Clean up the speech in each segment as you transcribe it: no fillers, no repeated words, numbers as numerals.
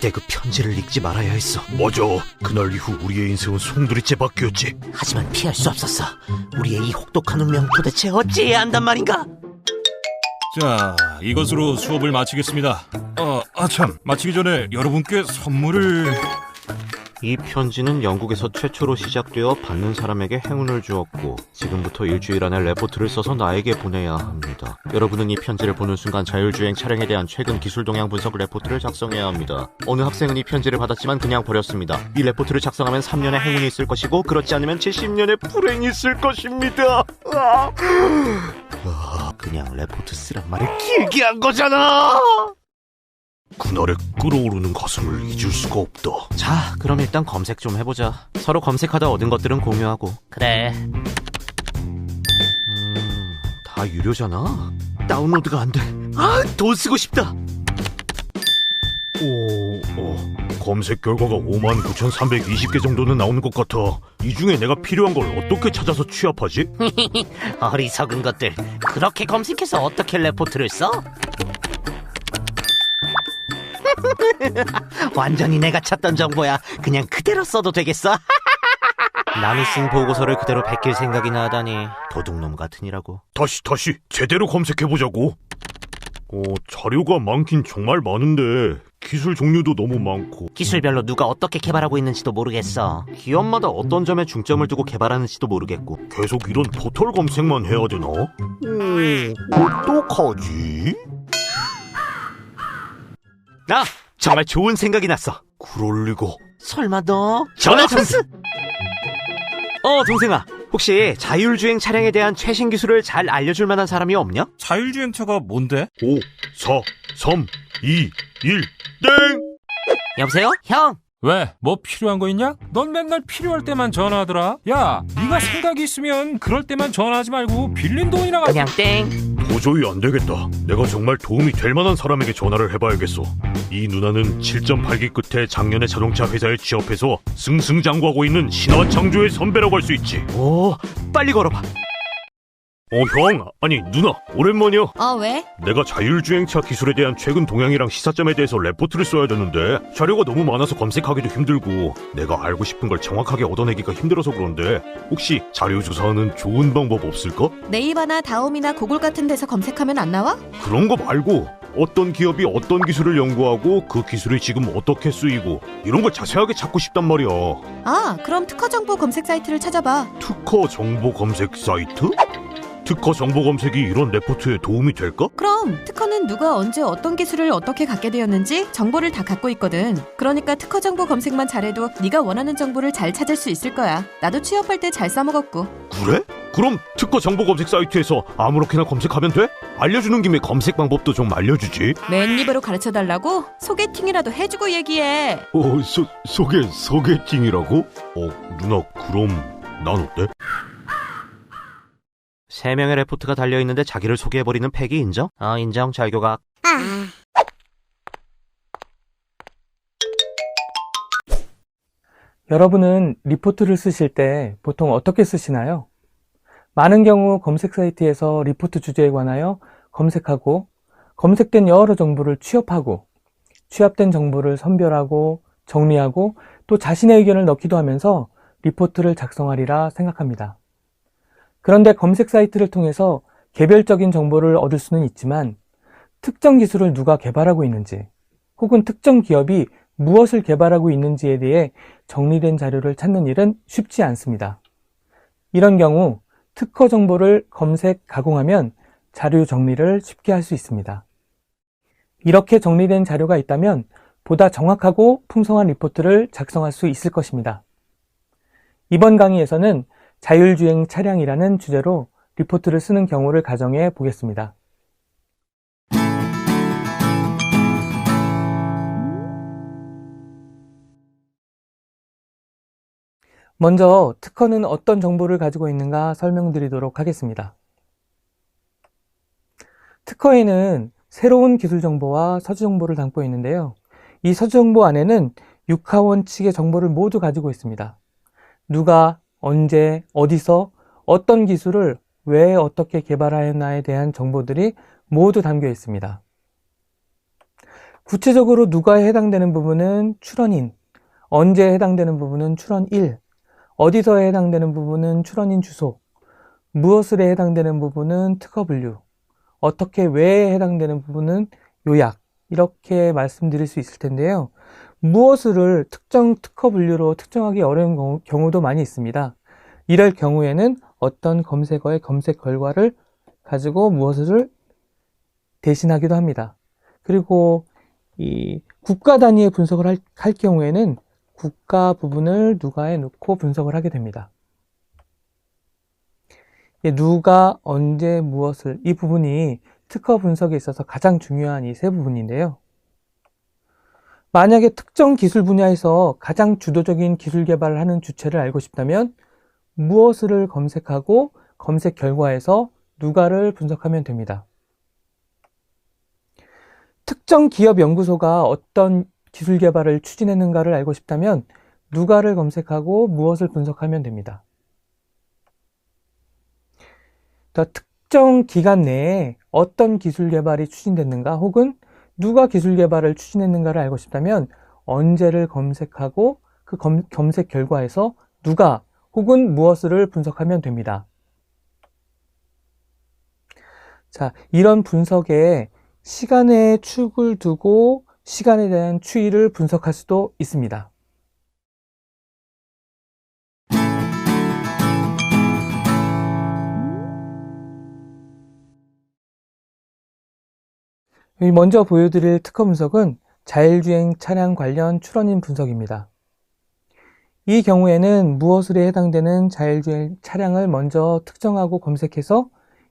그때 그 편지를 읽지 말아야 했어. 맞아. 그날 이후 우리의 인생은 송두리째 바뀌었지. 하지만 피할 수 없었어. 우리의 이 혹독한 운명 도대체 어찌해야 한단 말인가? 자, 이것으로 수업을 마치겠습니다. 참, 마치기 전에 여러분께 선물을... 이 편지는 영국에서 최초로 시작되어 받는 사람에게 행운을 주었고 지금부터 일주일 안에 레포트를 써서 나에게 보내야 합니다. 여러분은 이 편지를 보는 순간 자율주행 차량에 대한 최근 기술 동향 분석 레포트를 작성해야 합니다. 어느 학생은 이 편지를 받았지만 그냥 버렸습니다. 이 레포트를 작성하면 3년의 행운이 있을 것이고 그렇지 않으면 70년의 불행이 있을 것입니다. 그냥 레포트 쓰란 말을 길게 한 거잖아. 그날의 끓어오르는 가슴을 잊을 수가 없다. 자, 그럼 일단 검색 좀 해보자. 서로 검색하다 얻은 것들은 공유하고. 그래. 다 유료잖아. 다운로드가 안 돼. 돈 쓰고 싶다. 검색 결과가 59,320개 정도는 나오는 것 같아. 이 중에 내가 필요한 걸 어떻게 찾아서 취합하지? 어리석은 것들. 그렇게 검색해서 어떻게 레포트를 써? 완전히 내가 찾던 정보야. 그냥 그대로 써도 되겠어? 남이 쓴 보고서를 그대로 베낄 생각이나 하다니 도둑놈 같으니라고. 다시 제대로 검색해보자고. 자료가 많긴 정말 많은데 기술 종류도 너무 많고 기술별로 누가 어떻게 개발하고 있는지도 모르겠어. 기업마다 어떤 점에 중점을 두고 개발하는지도 모르겠고. 계속 이런 포털 검색만 해야 되나? 어떡하지? 정말 좋은 생각이 났어. 그럴 리가. 설마 너 전화 찬스? 동생아, 혹시 자율주행 차량에 대한 최신 기술을 잘 알려줄 만한 사람이 없냐? 자율주행차가 뭔데? 5, 4, 3, 2, 1, 땡! 여보세요? 형! 왜? 뭐 필요한 거 있냐? 넌 맨날 필요할 때만 전화하더라. 야, 네가 생각이 있으면 그럴 때만 전화하지 말고 빌린 돈이나 그냥 땡. 도저히 안 되겠다. 내가 정말 도움이 될 만한 사람에게 전화를 해봐야겠어. 이 누나는 7.8기 끝에 작년에 자동차 회사에 취업해서 승승장구하고 있는 신화 창조의 선배라고 할 수 있지. 빨리 걸어봐. 형, 아니 누나, 오랜만이야. 왜? 내가 자율주행차 기술에 대한 최근 동향이랑 시사점에 대해서 레포트를 써야 되는데 자료가 너무 많아서 검색하기도 힘들고 내가 알고 싶은 걸 정확하게 얻어내기가 힘들어서 그런데 혹시 자료 조사하는 좋은 방법 없을까? 네이버나 다음이나 구글 같은 데서 검색하면 안 나와? 그런 거 말고 어떤 기업이 어떤 기술을 연구하고 그 기술이 지금 어떻게 쓰이고 이런 걸 자세하게 찾고 싶단 말이야. 그럼 특허 정보 검색 사이트를 찾아봐. 특허 정보 검색 사이트? 특허 정보 검색이 이런 레포트에 도움이 될까? 그럼 특허는 누가 언제 어떤 기술을 어떻게 갖게 되었는지 정보를 다 갖고 있거든. 그러니까 특허 정보 검색만 잘해도 네가 원하는 정보를 잘 찾을 수 있을 거야. 나도 취업할 때 잘 써먹었고. 그래? 그럼 특허 정보 검색 사이트에서 아무렇게나 검색하면 돼? 알려주는 김에 검색 방법도 좀 알려주지. 맨 입으로 가르쳐달라고? 소개팅이라도 해주고 얘기해. 소개팅이라고? 누나, 그럼 난 어때? 3명의 레포트가 달려있는데 자기를 소개해버리는 패기 인정? 인정. 잘 교각. 여러분은 리포트를 쓰실 때 보통 어떻게 쓰시나요? 많은 경우 검색 사이트에서 리포트 주제에 관하여 검색하고 검색된 여러 정보를 취합하고 취합된 정보를 선별하고 정리하고 또 자신의 의견을 넣기도 하면서 리포트를 작성하리라 생각합니다. 그런데 검색 사이트를 통해서 개별적인 정보를 얻을 수는 있지만 특정 기술을 누가 개발하고 있는지 혹은 특정 기업이 무엇을 개발하고 있는지에 대해 정리된 자료를 찾는 일은 쉽지 않습니다. 이런 경우 특허 정보를 검색, 가공하면 자료 정리를 쉽게 할 수 있습니다. 이렇게 정리된 자료가 있다면 보다 정확하고 풍성한 리포트를 작성할 수 있을 것입니다. 이번 강의에서는 자율주행 차량이라는 주제로 리포트를 쓰는 경우를 가정해 보겠습니다. 먼저 특허는 어떤 정보를 가지고 있는가 설명드리도록 하겠습니다. 특허에는 새로운 기술 정보와 서주 정보를 담고 있는데요. 이 서주 정보 안에는 육하원 측의 정보를 모두 가지고 있습니다. 누가, 언제, 어디서, 어떤 기술을 왜 어떻게 개발하였나에 대한 정보들이 모두 담겨 있습니다. 구체적으로 누가에 해당되는 부분은 출원인, 언제에 해당되는 부분은 출원일, 어디서에 해당되는 부분은 출원인 주소, 무엇을에 해당되는 부분은 특허 분류, 어떻게 왜에 해당되는 부분은 요약, 이렇게 말씀드릴 수 있을 텐데요. 무엇을 특정 특허 분류로 특정하기 어려운 경우도 많이 있습니다. 이럴 경우에는 어떤 검색어의 검색 결과를 가지고 무엇을 대신하기도 합니다. 그리고 이 국가 단위의 분석을 할 경우에는 국가 부분을 누가에 넣고 분석을 하게 됩니다. 누가, 언제, 무엇을, 이 부분이 특허 분석에 있어서 가장 중요한 이 세 부분인데요. 만약에 특정 기술 분야에서 가장 주도적인 기술 개발을 하는 주체를 알고 싶다면 무엇을 검색하고 검색 결과에서 누가를 분석하면 됩니다. 특정 기업 연구소가 어떤 기술 개발을 추진했는가를 알고 싶다면 누가를 검색하고 무엇을 분석하면 됩니다. 특정 기간 내에 어떤 기술 개발이 추진됐는가 혹은 누가 기술 개발을 추진했는가를 알고 싶다면 언제를 검색하고 그 검색 결과에서 누가 혹은 무엇을 분석하면 됩니다. 자, 이런 분석에 시간의 축을 두고 시간에 대한 추이를 분석할 수도 있습니다. 먼저 보여드릴 특허 분석은 자율주행 차량 관련 출원인 분석입니다. 이 경우에는 무엇을에 해당되는 자율주행 차량을 먼저 특정하고 검색해서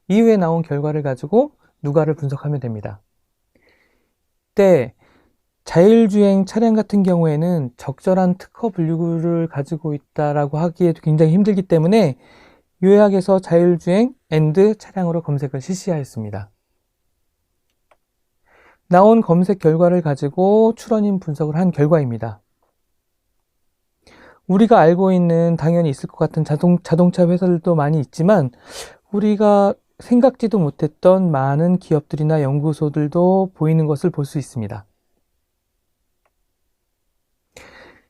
이후에 나온 결과를 가지고 누가를 분석하면 됩니다. 이때 자율주행 차량 같은 경우에는 적절한 특허 분류를 가지고 있다라고 하기에도 굉장히 힘들기 때문에 요약해서 자율주행 앤드 차량으로 검색을 실시하였습니다. 나온 검색 결과를 가지고 출원인 분석을 한 결과입니다. 우리가 알고 있는 당연히 있을 것 같은 자동차 회사들도 많이 있지만 우리가 생각지도 못했던 많은 기업들이나 연구소들도 보이는 것을 볼 수 있습니다.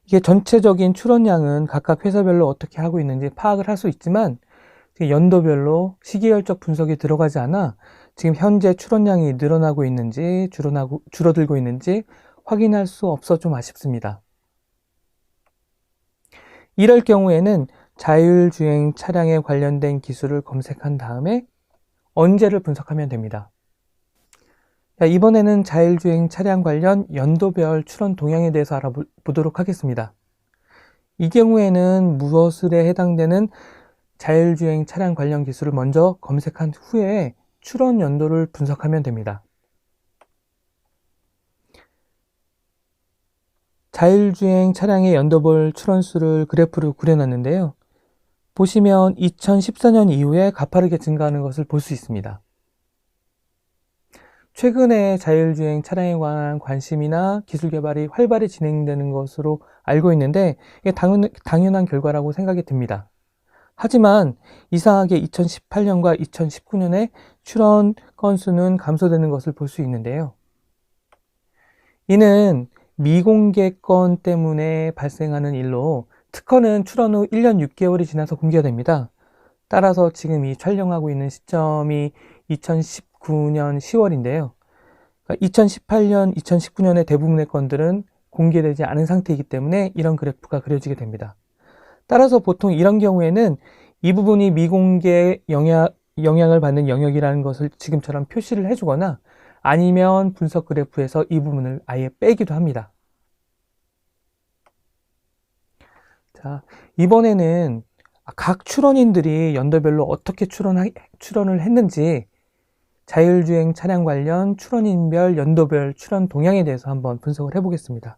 이게 전체적인 출원량은 각각 회사별로 어떻게 하고 있는지 파악을 할 수 있지만 연도별로 시기열적 분석이 들어가지 않아 지금 현재 출원량이 늘어나고 있는지 줄어들고 있는지 확인할 수 없어 좀 아쉽습니다. 이럴 경우에는 자율주행 차량에 관련된 기술을 검색한 다음에 언제를 분석하면 됩니다. 이번에는 자율주행 차량 관련 연도별 출원 동향에 대해서 알아보도록 하겠습니다. 이 경우에는 무엇을에 해당되는 자율주행 차량 관련 기술을 먼저 검색한 후에 출원 연도를 분석하면 됩니다. 자율주행 차량의 연도별 출원수를 그래프로 그려놨는데요. 보시면 2014년 이후에 가파르게 증가하는 것을 볼 수 있습니다. 최근에 자율주행 차량에 관한 관심이나 기술 개발이 활발히 진행되는 것으로 알고 있는데 이게 당연한 결과라고 생각이 듭니다. 하지만 이상하게 2018년과 2019년에 출원 건수는 감소되는 것을 볼 수 있는데요. 이는 미공개 건 때문에 발생하는 일로 특허는 출원 후 1년 6개월이 지나서 공개가 됩니다. 따라서 지금 이 촬영하고 있는 시점이 2019년 10월인데요. 2018년, 2019년의 대부분의 건들은 공개되지 않은 상태이기 때문에 이런 그래프가 그려지게 됩니다. 따라서 보통 이런 경우에는 이 부분이 미공개 영향을 받는 영역이라는 것을 지금처럼 표시를 해주거나 아니면 분석 그래프에서 이 부분을 아예 빼기도 합니다. 자, 이번에는 각 출원인들이 연도별로 어떻게 출원을 했는지 자율주행 차량 관련 출원인별 연도별 출원 동향에 대해서 한번 분석을 해보겠습니다.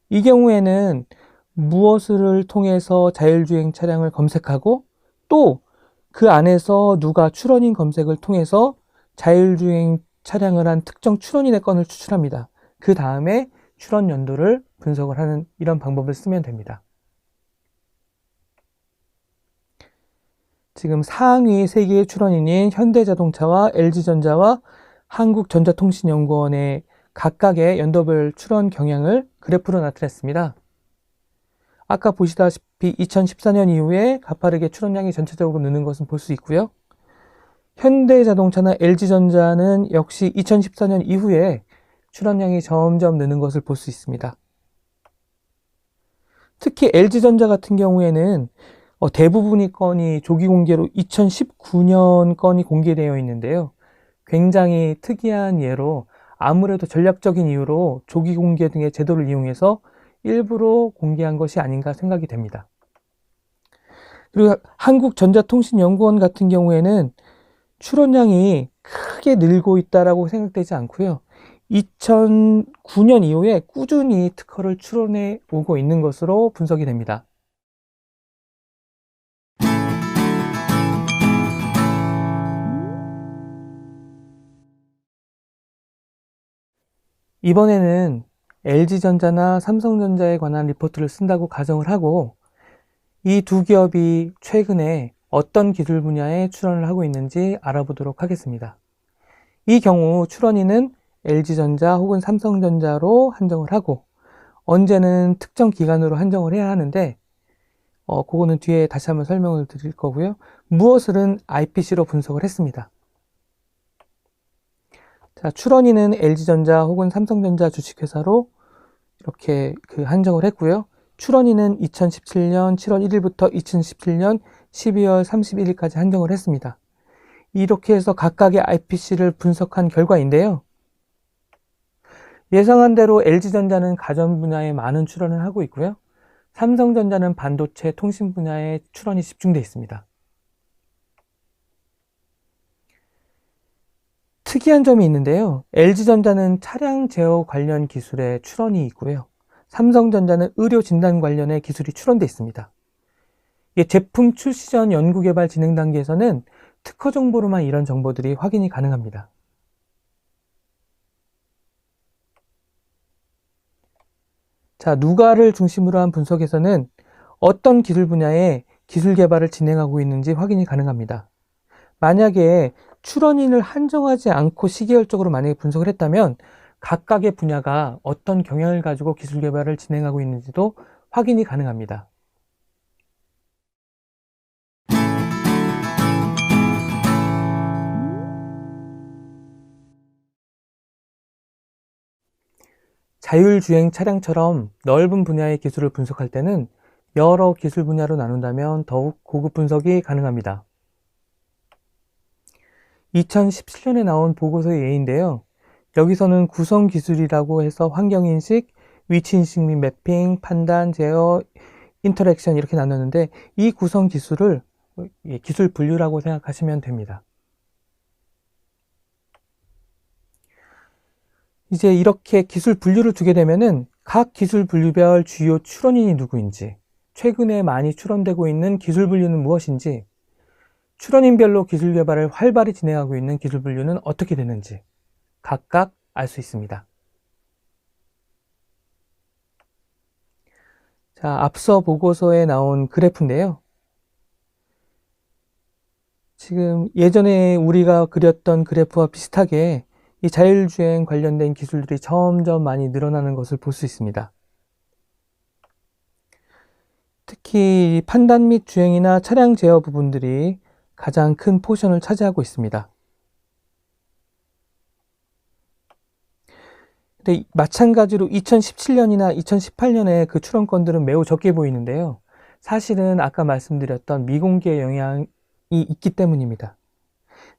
이 경우에는 무엇을 통해서 자율주행 차량을 검색하고 또 그 안에서 누가 출원인 검색을 통해서 자율주행 차량을 한 특정 출원인의 건을 추출합니다. 그 다음에 출원 연도를 분석을 하는 이런 방법을 쓰면 됩니다. 지금 상위 3개의 출원인인 현대자동차와 LG전자와 한국전자통신연구원의 각각의 연도별 출원 경향을 그래프로 나타냈습니다. 아까 보시다시피 2014년 이후에 가파르게 출원량이 전체적으로 느는 것은 볼 수 있고요. 현대자동차나 LG전자는 역시 2014년 이후에 출원량이 점점 느는 것을 볼 수 있습니다. 특히 LG전자 같은 경우에는 대부분의 건이 조기 공개로 2019년 건이 공개되어 있는데요. 굉장히 특이한 예로 아무래도 전략적인 이유로 조기 공개 등의 제도를 이용해서 일부러 공개한 것이 아닌가 생각이 됩니다. 그리고 한국전자통신연구원 같은 경우에는 출원량이 크게 늘고 있다고 생각되지 않고요. 2009년 이후에 꾸준히 특허를 출원해 오고 있는 것으로 분석이 됩니다. 이번에는 LG전자나 삼성전자에 관한 리포트를 쓴다고 가정을 하고 이 두 기업이 최근에 어떤 기술 분야에 출원을 하고 있는지 알아보도록 하겠습니다. 이 경우 출원인은 LG전자 혹은 삼성전자로 한정을 하고 언제는 특정 기간으로 한정을 해야 하는데 그거는 뒤에 다시 한번 설명을 드릴 거고요. 무엇을은 IPC로 분석을 했습니다. 자, 출원인은 LG전자 혹은 삼성전자 주식회사로 이렇게 한정을 했고요. 출원인은 2017년 7월 1일부터 2017년 12월 31일까지 한정을 했습니다. 이렇게 해서 각각의 IPC를 분석한 결과인데요. 예상한 대로 LG전자는 가전 분야에 많은 출원을 하고 있고요. 삼성전자는 반도체, 통신 분야에 출원이 집중되어 있습니다. 특이한 점이 있는데요. LG전자는 차량 제어 관련 기술에 출원이 있고요. 삼성전자는 의료 진단 관련의 기술이 출원되어 있습니다. 제품 출시 전 연구개발 진행 단계에서는 특허 정보로만 이런 정보들이 확인이 가능합니다. 자, 누가를 중심으로 한 분석에서는 어떤 기술 분야에 기술 개발을 진행하고 있는지 확인이 가능합니다. 만약에 출원인을 한정하지 않고 시계열적으로 만약에 분석을 했다면 각각의 분야가 어떤 경향을 가지고 기술 개발을 진행하고 있는지도 확인이 가능합니다. 자율주행 차량처럼 넓은 분야의 기술을 분석할 때는 여러 기술 분야로 나눈다면 더욱 고급 분석이 가능합니다. 2017년에 나온 보고서의 예인데요. 여기서는 구성기술이라고 해서 환경인식, 위치인식 및 매핑, 판단, 제어, 인터랙션 이렇게 나눴는데 이 구성기술을 기술 분류라고 생각하시면 됩니다. 이제 이렇게 기술 분류를 두게 되면은 각 기술 분류별 주요 출원인이 누구인지, 최근에 많이 출원되고 있는 기술 분류는 무엇인지, 출원인별로 기술 개발을 활발히 진행하고 있는 기술 분류는 어떻게 되는지 각각 알 수 있습니다. 자, 앞서 보고서에 나온 그래프인데요. 지금 예전에 우리가 그렸던 그래프와 비슷하게 이 자율주행 관련된 기술들이 점점 많이 늘어나는 것을 볼 수 있습니다. 특히 판단 및 주행이나 차량 제어 부분들이 가장 큰 포션을 차지하고 있습니다. 근데 마찬가지로 2017년이나 2018년에 그 출원건들은 매우 적게 보이는데요. 사실은 아까 말씀드렸던 미공개 영향이 있기 때문입니다.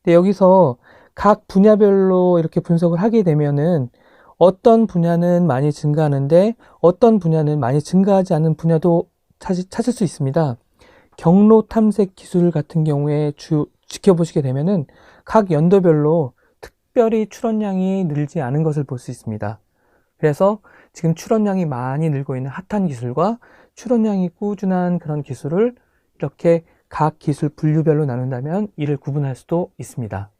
근데 여기서 각 분야별로 이렇게 분석을 하게 되면은 어떤 분야는 많이 증가하는데 어떤 분야는 많이 증가하지 않는 분야도 찾을 수 있습니다. 경로 탐색 기술 같은 경우에 지켜보시게 되면은 각 연도별로 특별히 출원량이 늘지 않은 것을 볼 수 있습니다. 그래서 지금 출원량이 많이 늘고 있는 핫한 기술과 출원량이 꾸준한 그런 기술을 이렇게 각 기술 분류별로 나눈다면 이를 구분할 수도 있습니다.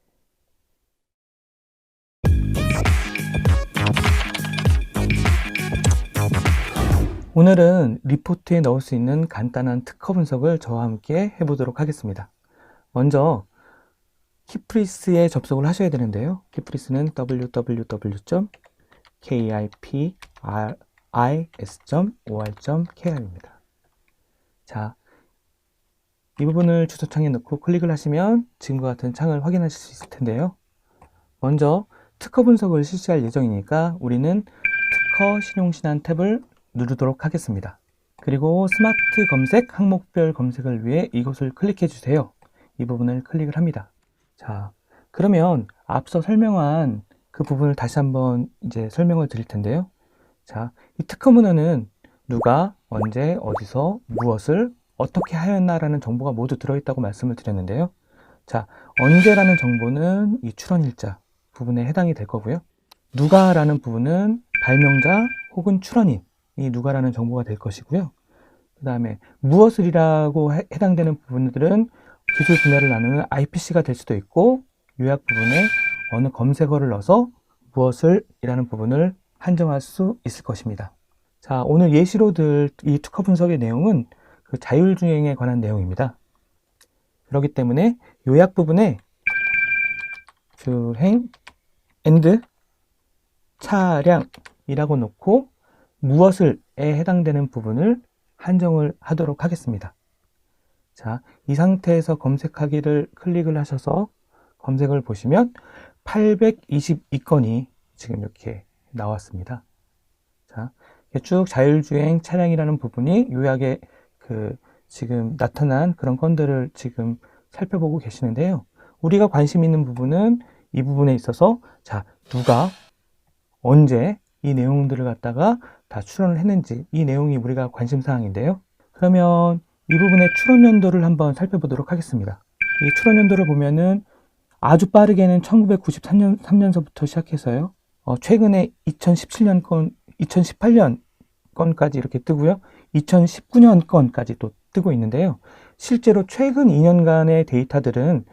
오늘은 리포트에 넣을 수 있는 간단한 특허 분석을 저와 함께 해보도록 하겠습니다. 먼저 키프리스에 접속을 하셔야 되는데요. 키프리스는 www.kpris.com KIPRIS.or.kr입니다. 자, 이 부분을 주소창에 넣고 클릭을 하시면 지금과 같은 창을 확인하실 수 있을 텐데요. 먼저 특허 분석을 실시할 예정이니까 우리는 특허 신용신안 탭을 누르도록 하겠습니다. 그리고 스마트 검색 항목별 검색을 위해 이것을 클릭해 주세요. 이 부분을 클릭을 합니다. 자, 그러면 앞서 설명한 그 부분을 다시 한번 이제 설명을 드릴 텐데요. 자, 이 특허 문헌은 누가 언제 어디서 무엇을 어떻게 하였나라는 정보가 모두 들어있다고 말씀을 드렸는데요. 자, 언제라는 정보는 이 출원일자 부분에 해당이 될 거고요. 누가라는 부분은 발명자 혹은 출원인, 이 누가라는 정보가 될 것이고요. 그 다음에 무엇을이라고 해당되는 부분들은 기술 분야를 나누는 IPC가 될 수도 있고, 요약 부분에 어느 검색어를 넣어서 무엇을 이라는 부분을 한정할 수 있을 것입니다. 자, 오늘 예시로 들 이 특허 분석의 내용은 그 자율주행에 관한 내용입니다. 그렇기 때문에 요약 부분에 주행 and 차량이라고 놓고 무엇을에 해당되는 부분을 한정을 하도록 하겠습니다. 자, 이 상태에서 검색하기를 클릭을 하셔서 검색을 보시면 822건이 지금 이렇게 나왔습니다. 자, 쭉 자율주행 차량이라는 부분이 요약에 지금 나타난 그런 건들을 지금 살펴보고 계시는데요. 우리가 관심 있는 부분은 이 부분에 있어서 자, 누가 언제 이 내용들을 갖다가 다 출원을 했는지, 이 내용이 우리가 관심 사항인데요. 그러면 이 부분의 출원 연도를 한번 살펴보도록 하겠습니다. 이 출원 연도를 보면은 아주 빠르게는 1993년서부터 시작해서요. 최근에 2017년 건, 2018년 건까지 이렇게 뜨고요. 2019년 건까지 또 뜨고 있는데요. 실제로 최근 2년간의 데이터들은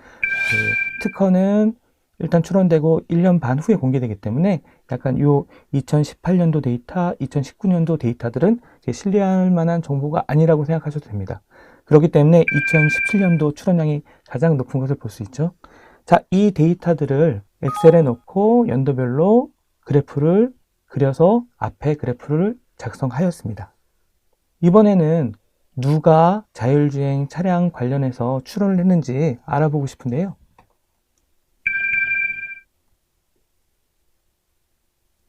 특허는 일단 출원되고 1년 반 후에 공개되기 때문에 약간 요 2018년도 데이터, 2019년도 데이터들은 신뢰할 만한 정보가 아니라고 생각하셔도 됩니다. 그렇기 때문에 2017년도 출원량이 가장 높은 것을 볼 수 있죠. 자, 이 데이터들을 엑셀에 넣고 연도별로 그래프를 그려서 앞에 그래프를 작성하였습니다. 이번에는 누가 자율주행 차량 관련해서 출원을 했는지 알아보고 싶은데요.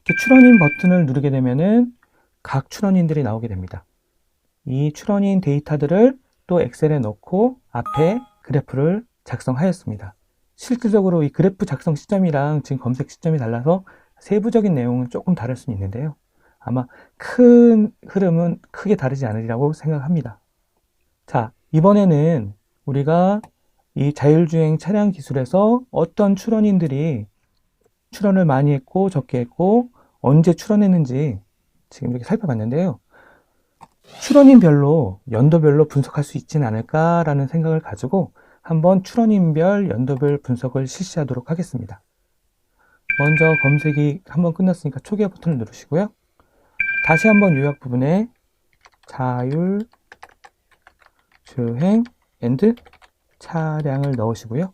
이렇게 출원인 버튼을 누르게 되면은 각 출원인들이 나오게 됩니다. 이 출원인 데이터들을 또 엑셀에 넣고 앞에 그래프를 작성하였습니다. 실질적으로 이 그래프 작성 시점이랑 지금 검색 시점이 달라서 세부적인 내용은 조금 다를 수는 있는데요. 아마 큰 흐름은 크게 다르지 않으리라고 생각합니다. 자, 이번에는 우리가 이 자율주행 차량 기술에서 어떤 출원인들이 출원을 많이 했고 적게 했고 언제 출원했는지 지금 이렇게 살펴봤는데요. 출원인별로 연도별로 분석할 수 있지는 않을까라는 생각을 가지고 한번 출원인별 연도별 분석을 실시하도록 하겠습니다. 먼저 검색이 한번 끝났으니까 초기화 버튼을 누르시고요. 다시 한번 요약 부분에 자율주행 and 차량을 넣으시고요.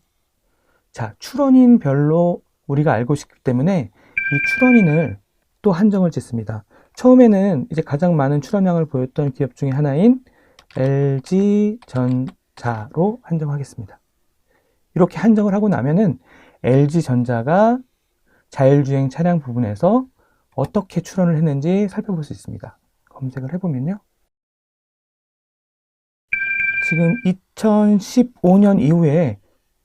자, 출원인별로 우리가 알고 싶기 때문에 이 출원인을 또 한정을 짓습니다. 처음에는 이제 가장 많은 출원량을 보였던 기업 중에 하나인 LG전자로 한정하겠습니다. 이렇게 한정을 하고 나면은 LG전자가 자율주행 차량 부분에서 어떻게 출원을 했는지 살펴볼 수 있습니다. 검색을 해보면요. 지금 2015년 이후에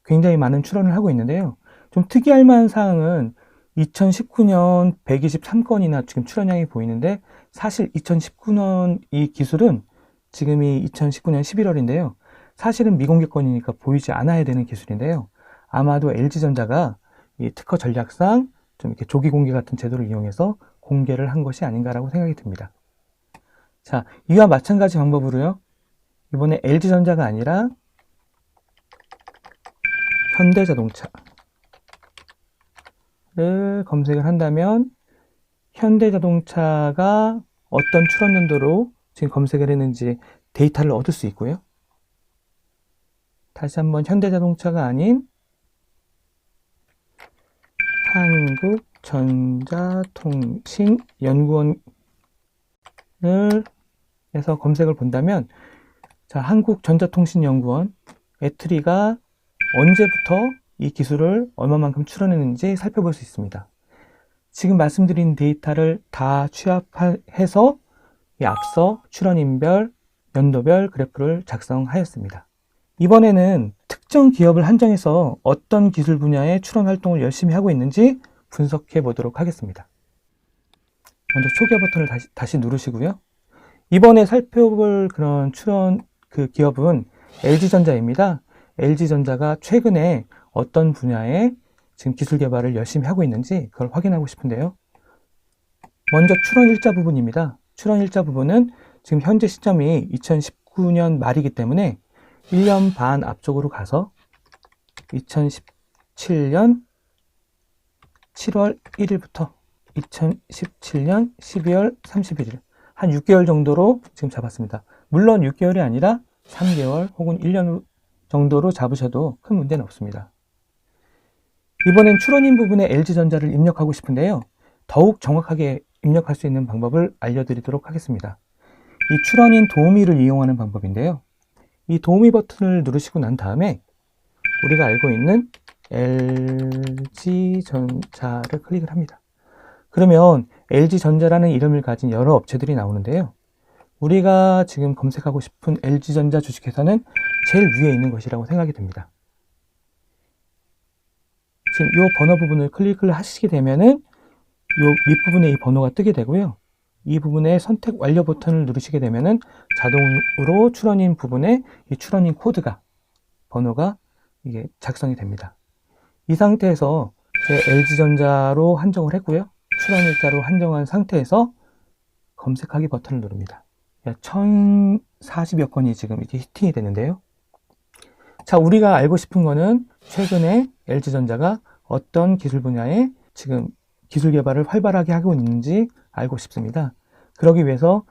굉장히 많은 출원을 하고 있는데요. 좀 특이할 만한 사항은 2019년 123건이나 지금 출원량이 보이는데 사실 2019년 이 기술은 지금이 2019년 11월인데요. 사실은 미공개 건이니까 보이지 않아야 되는 기술인데요. 아마도 LG전자가 이 특허 전략상 좀 이렇게 조기 공개 같은 제도를 이용해서 공개를 한 것이 아닌가라고 생각이 듭니다. 자, 이와 마찬가지 방법으로요. 이번에 LG전자가 아니라 현대자동차를 검색을 한다면 현대자동차가 어떤 출원 연도로 지금 검색을 했는지 데이터를 얻을 수 있고요. 다시 한번 현대자동차가 아닌 한국전자통신연구원을 해서 검색을 본다면, 자, 한국전자통신연구원 애트리가 언제부터 이 기술을 얼마만큼 출원했는지 살펴볼 수 있습니다. 지금 말씀드린 데이터를 다 취합해서 이 앞서 출원인별, 연도별 그래프를 작성하였습니다. 이번에는 특정 기업을 한정해서 어떤 기술 분야의 출원 활동을 열심히 하고 있는지 분석해 보도록 하겠습니다. 먼저 초기화 버튼을 다시 누르시고요. 이번에 살펴볼 그런 출원 기업은 LG전자입니다. LG전자가 최근에 어떤 분야에 지금 기술 개발을 열심히 하고 있는지 그걸 확인하고 싶은데요. 먼저 출원 일자 부분입니다. 출원 일자 부분은 지금 현재 시점이 2019년 말이기 때문에 1년 반 앞쪽으로 가서 2017년 7월 1일부터 2017년 12월 31일 한 6개월 정도로 지금 잡았습니다. 물론 6개월이 아니라 3개월 혹은 1년 정도로 잡으셔도 큰 문제는 없습니다. 이번엔 출원인 부분에 LG전자를 입력하고 싶은데요. 더욱 정확하게 입력할 수 있는 방법을 알려드리도록 하겠습니다. 이 출원인 도우미를 이용하는 방법인데요. 이 도우미 버튼을 누르시고 난 다음에 우리가 알고 있는 LG전자를 클릭을 합니다. 그러면 LG전자라는 이름을 가진 여러 업체들이 나오는데요. 우리가 지금 검색하고 싶은 LG전자 주식회사는 제일 위에 있는 것이라고 생각이 듭니다. 지금 이 번호 부분을 클릭을 하시게 되면은 이 밑부분에 이 번호가 뜨게 되고요. 이 부분에 선택 완료 버튼을 누르시게 되면은 자동으로 출원인 부분에 이 출원인 코드가 번호가 이게 작성이 됩니다. 이 상태에서 제 LG전자로 한정을 했고요. 출원 일자로 한정한 상태에서 검색하기 버튼을 누릅니다. 1040여 건이 지금 이렇게 히팅이 되는데요. 자, 우리가 알고 싶은 거는 최근에 LG전자가 어떤 기술 분야에 지금 기술 개발을 활발하게 하고 있는지 알고 싶습니다. 그러기 위해서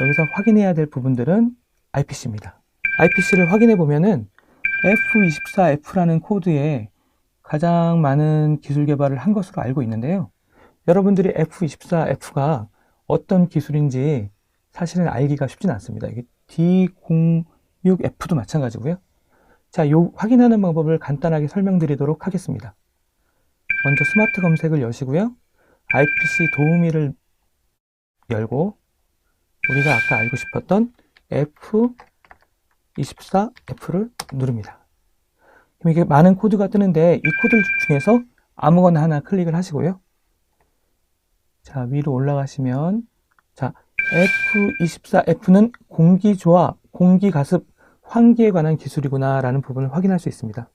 여기서 확인해야 될 부분들은 IPC입니다. IPC를 확인해 보면은 F24F라는 코드에 가장 많은 기술 개발을 한 것으로 알고 있는데요. 여러분들이 F24F가 어떤 기술인지 사실은 알기가 쉽진 않습니다. 이게 D06F도 마찬가지고요. 자, 요 확인하는 방법을 간단하게 설명드리도록 하겠습니다. 먼저 스마트 검색을 여시고요. IPC 도우미를 열고 우리가 아까 알고 싶었던 F24F를 누릅니다. 그럼 이게 많은 코드가 뜨는데 이 코드 중에서 아무거나 하나 클릭을 하시고요. 자, 위로 올라가시면 자, F24F는 공기조화, 공기가습, 환기에 관한 기술이구나 라는 부분을 확인할 수 있습니다.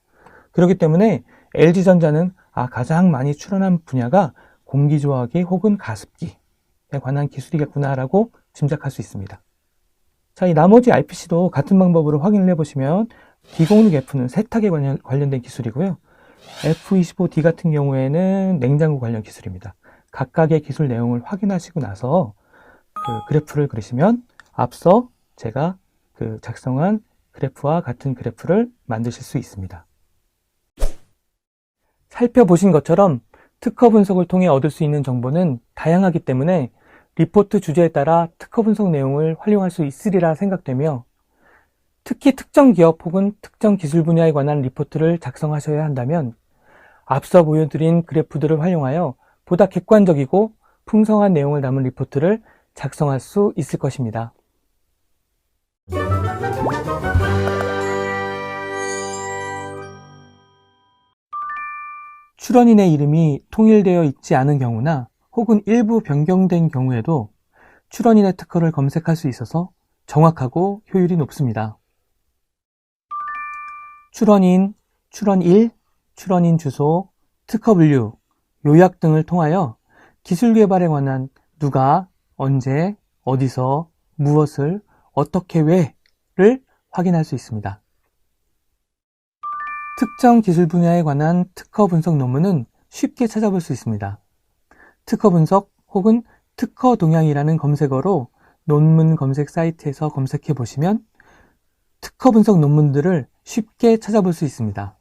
그렇기 때문에 LG전자는 가장 많이 출원한 분야가 공기조화기 혹은 가습기에 관한 기술이겠구나 라고 짐작할 수 있습니다. 자, 이 나머지 IPC도 같은 방법으로 확인을 해보시면 D06F는 세탁에 관련된 기술이고요. F25D 같은 경우에는 냉장고 관련 기술입니다. 각각의 기술 내용을 확인하시고 나서 그래프를 그리시면 앞서 제가 작성한 그래프와 같은 그래프를 만드실 수 있습니다. 살펴보신 것처럼 특허 분석을 통해 얻을 수 있는 정보는 다양하기 때문에 리포트 주제에 따라 특허 분석 내용을 활용할 수 있으리라 생각되며 특히 특정 기업 혹은 특정 기술 분야에 관한 리포트를 작성하셔야 한다면 앞서 보여드린 그래프들을 활용하여 보다 객관적이고 풍성한 내용을 담은 리포트를 작성할 수 있을 것입니다. 출원인의 이름이 통일되어 있지 않은 경우나 혹은 일부 변경된 경우에도 출원인의 특허를 검색할 수 있어서 정확하고 효율이 높습니다. 출원인, 출원일, 출원인 주소, 특허 분류, 요약 등을 통하여 기술 개발에 관한 누가, 언제, 어디서, 무엇을, 어떻게 왜를 확인할 수 있습니다. 특정 기술 분야에 관한 특허 분석 논문은 쉽게 찾아볼 수 있습니다. 특허 분석 혹은 특허 동향이라는 검색어로 논문 검색 사이트에서 검색해 보시면 특허 분석 논문들을 쉽게 찾아볼 수 있습니다.